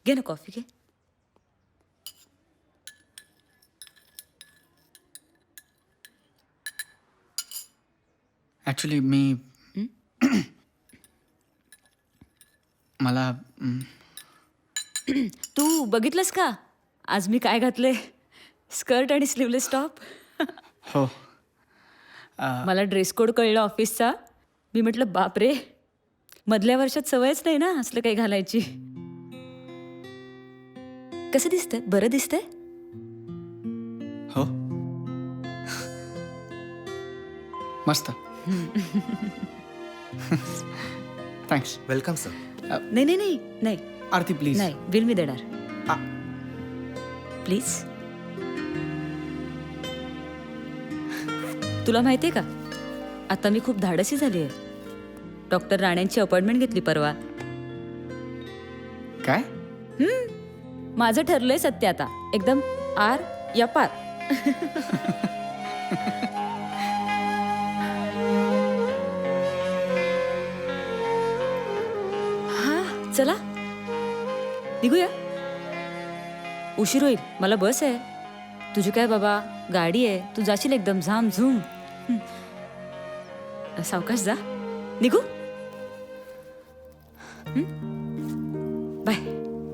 घे ना कॉफी घे. ॲक्च्युली मी मला तू बघितलंस का आज मी काय घातले? स्कर्ट आणि स्लीवलेस टॉप. हो मला ड्रेस कोड कळलं ऑफिसचा. मी म्हटलं बापरे, मधल्या वर्षात सवयच नाही ना असलं काही घालायची. कसं दिसतंय? बरं दिसतंय? हो मस्त. थँक्स. Welcome sir. नाही नाही नाही नाही आरती प्लीज. नाही, बिल मी देणार. आ. प्लीज. तुला माहितीये का, आता मी खूप धाडसी झाली आहे. डॉक्टर राणेंची अपॉइंटमेंट घेतली परवा. काय? माझं ठरलंय सत्य आता, एकदम आर या पार. हा चला निघूया. उशीर होईल, मला बस आहे. तुझी काय बाबा गाडी आहे, तू जाशील एकदम झाम झूम. सावकाश जा. निघू. बाय.